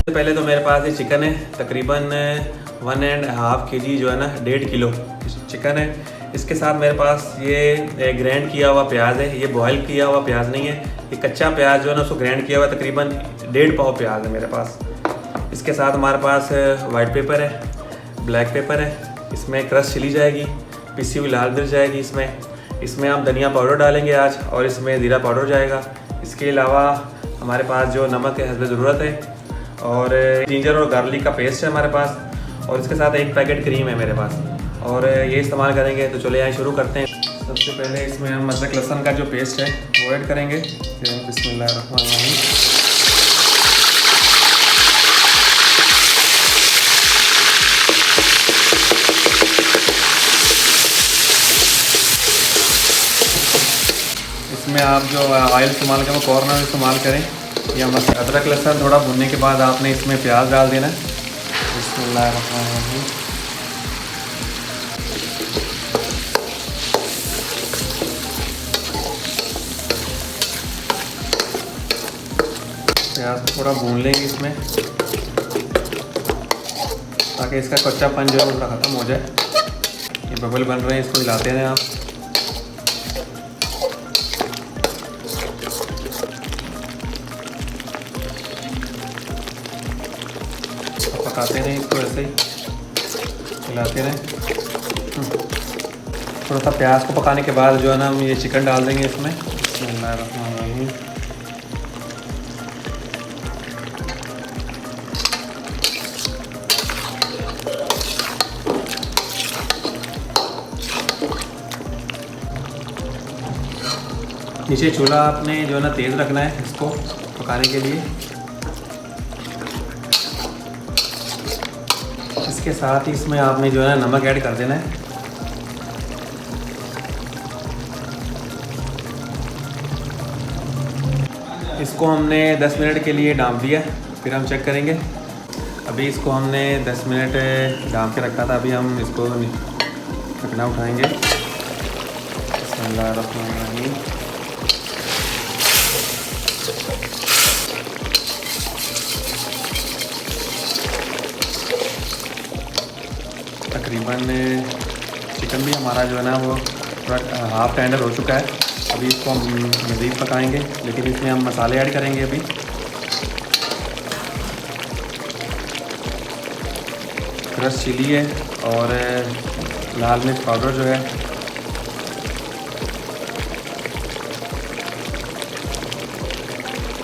पहले तो मेरे पास ये चिकन है, तकरीबन 1.5 kg जो है ना, 1.5 किलो चिकन है। इसके साथ मेरे पास ये ग्राइंड किया हुआ प्याज है। ये बॉयल किया हुआ प्याज नहीं है, ये कच्चा प्याज जो है ना उसको ग्राइंड किया हुआ, तकरीबन 1.5 पाव प्याज है मेरे पास। इसके साथ हमारे पास वाइट पेपर है, ब्लैक पेपर है, इसमें क्रश चिली जाएगी, पिसी हुई लाल मिर्च जाएगी इसमें हम धनिया पाउडर डालेंगे आज, और इसमें ज़ीरा पाउडर जाएगा। इसके अलावा हमारे पास जो नमक है हस्ब ज़रूरत है, और जिंजर और गार्लिक का पेस्ट है हमारे पास, और इसके साथ 1 पैकेट क्रीम है मेरे पास, और ये इस्तेमाल करेंगे। तो चले आए शुरू करते हैं। सबसे पहले इसमें हम अदरक लहसुन का जो पेस्ट है वो ऐड करेंगे। बिस्मिल्लाहिर्रहमानिर्रहीम। इसमें आप जो ऑयल इस्तेमाल करें वो कॉर्नर इस्तेमाल करें, या मतलब अदरक लहसुन थोड़ा भुनने के बाद आपने इसमें प्याज डाल देना है। बिस्मिल्लाहिर्रहमानिर्रहीम। प्याज थोड़ा भून लेंगे इसमें, ताकि इसका कच्चापन जो है वो ख़त्म हो जाए। ये बबल बन रहे हैं, इसको हिलाते रहें आप। पकाते रहें इसको, ऐसे ही हिलाते रहें। थोड़ा सा प्याज को पकाने के बाद जो है ना हम ये चिकन डाल देंगे इसमें। बिस्मिल्लाहिर्रहमानिर्रहीम। नीचे चूल्हा आपने जो है ना तेज़ रखना है इसको पकाने के लिए। इसके साथ ही इसमें आपने जो है ना नमक ऐड कर देना है। इसको हमने 10 मिनट के लिए डाँप दिया, फिर हम चेक करेंगे। अभी इसको हमने 10 मिनट डाँप के रखा था, अभी हम इसको ढकना उठाएंगे। बिस्मिल्लाहिर्रहमानिर्रहीम। तकरीबन चिकन भी हमारा जो है ना वो थोड़ा हाफ टेंडर हो चुका है। अभी इसको हम मज़ीद पकाएंगे, लेकिन इसमें हम मसाले ऐड करेंगे। अभी क्रश चिली है और लाल मिर्च पाउडर जो है,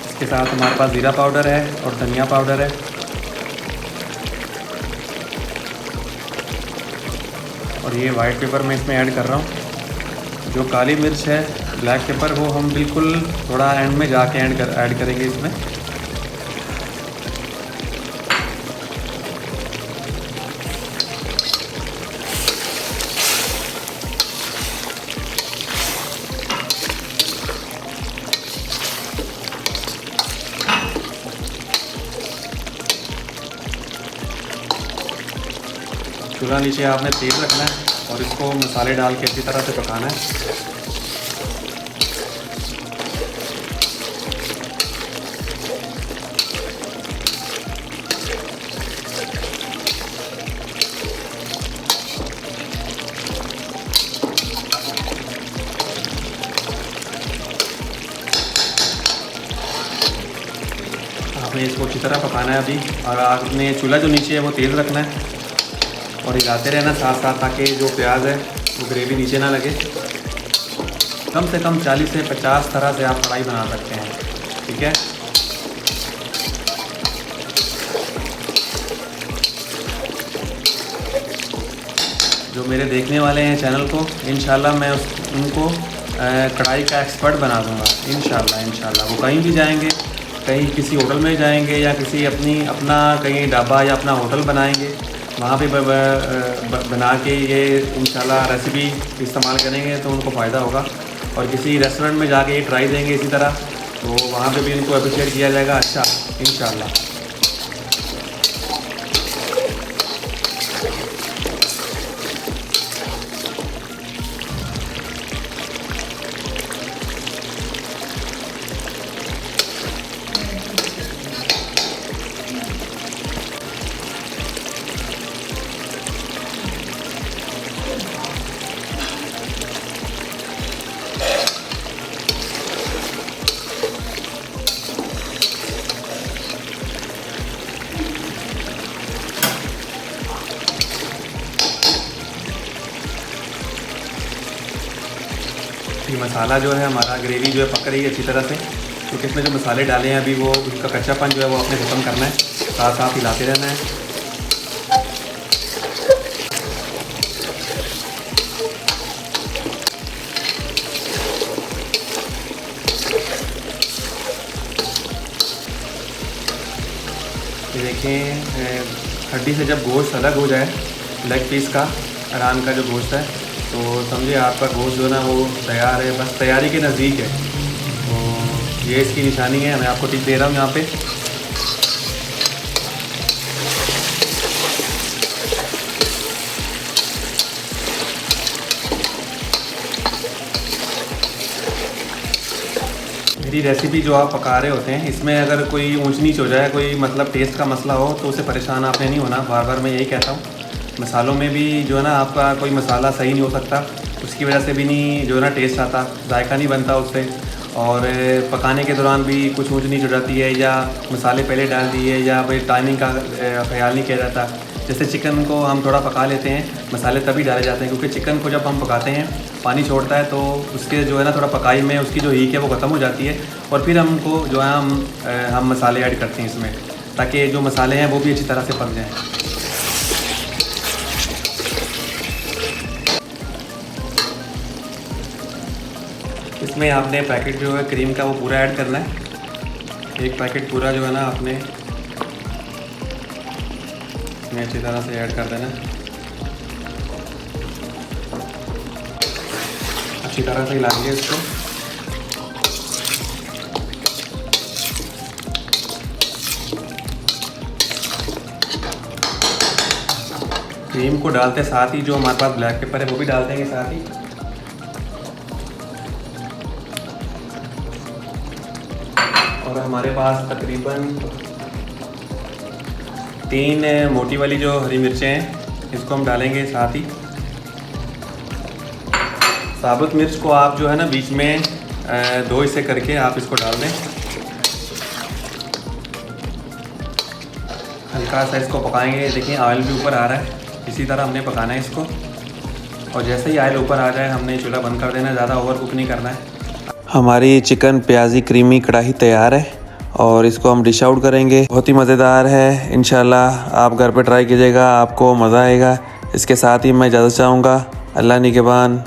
इसके साथ हमारे पास ज़ीरा पाउडर है और धनिया पाउडर है, और ये वाइट पेपर मैं इसमें ऐड कर रहा हूँ। जो काली मिर्च है, ब्लैक पेपर, वो हम बिल्कुल थोड़ा एंड में जाके ऐड करेंगे इसमें। चूल्हा नीचे आपने तेज़ रखना है और इसको मसाले डाल के अच्छी तरह से पकाना है। आपने इसको अच्छी तरह पकाना है अभी, और आपने चूल्हा जो नीचे है वो तेज़ रखना है और हिलाते रहना साथ साथ, ताकि जो प्याज है वो ग्रेवी नीचे ना लगे। कम से कम 40 से 50 तरह से आप कढ़ाई बना सकते हैं, ठीक है। जो मेरे देखने वाले हैं चैनल को, इंशाल्लाह मैं उनको कढ़ाई का एक्सपर्ट बना दूंगा, इंशाल्लाह। वो कहीं भी जाएंगे, कहीं किसी होटल में जाएंगे या किसी अपना कहीं ढाबा या अपना होटल बनाएंगे, वहाँ पे बना के ये इंशाल्लाह रेसिपी इस्तेमाल करेंगे तो उनको फ़ायदा होगा। और किसी रेस्टोरेंट में जाके ये ट्राई देंगे इसी तरह, तो वहाँ पे भी इनको अप्रिशिएट किया जाएगा अच्छा, इंशाल्लाह। मसाला जो है हमारा, ग्रेवी जो है पक रही है अच्छी तरह से, क्योंकि इसमें जो मसाले डाले हैं अभी वो उसका कच्चापन जो है वो आपने ख़त्म करना है, साथ साथ हिलाते रहना है। ये देखें, हड्डी से जब गोश्त अलग हो जाए, लेग पीस का, रान का जो गोश्त है, तो समझिए आपका गोश्त जो है ना वो तैयार है, बस तैयारी के नज़दीक है। तो ये इसकी निशानी है, मैं आपको टिप दे रहा हूँ यहाँ पे। मेरी रेसिपी जो आप पका रहे होते हैं, इसमें अगर कोई ऊंच नीच हो जाए, कोई मतलब टेस्ट का मसला हो, तो उससे परेशान आपने नहीं होना। बार बार मैं यही कहता हूँ, मसालों में भी जो है ना आपका कोई मसाला सही नहीं हो सकता, उसकी वजह से भी नहीं जो है ना टेस्ट आता, जायका नहीं बनता उससे। और पकाने के दौरान भी कुछ ऊंच नीच हो जाती है, या मसाले पहले डाल दिए, या भाई टाइमिंग का ख्याल नहीं किया जाता। जैसे चिकन को हम थोड़ा पका लेते हैं, मसाले तभी डाले जाते हैं क्योंकि चिकन को जब हम पकाते हैं पानी छोड़ता है, तो उसके जो है ना थोड़ा पकाई में उसकी जो हीट है वो ख़त्म हो जाती है, और फिर हमको जो है हम मसाले ऐड करते हैं इसमें, ताकि जो मसाले हैं वो भी अच्छी तरह से पक जाएँ। इसमें आपने पैकेट जो है क्रीम का वो पूरा ऐड करना है, एक पैकेट पूरा जो है ना आपने इसमें अच्छी तरह से ऐड कर देना है। अच्छी तरह से हिलाएंगे इसको। क्रीम को डालते साथ ही जो हमारे पास ब्लैक पेपर है वो भी डाल देंगे साथ ही। और हमारे पास तकरीबन 3 मोटी वाली जो हरी मिर्चें हैं, इसको हम डालेंगे साथ ही। साबुत मिर्च को आप जो है ना बीच में 2 हिस्से करके आप इसको डाल दें। हल्का सा इसको पकाएंगे। देखिए ऑयल भी ऊपर आ रहा है, इसी तरह हमने पकाना है इसको। और जैसे ही ऑयल ऊपर आ जाए हमने चूल्हा बंद कर देना है, ज़्यादा ओवर कुक नहीं करना है। हमारी चिकन प्याजी क्रीमी कढ़ाई तैयार है और इसको हम डिश आउट करेंगे। बहुत ही मज़ेदार है, इंशाल्लाह आप घर पे ट्राई कीजिएगा, आपको मज़ा आएगा। इसके साथ ही मैं इजाज़त चाहूँगा। अल्लाह निगहबान।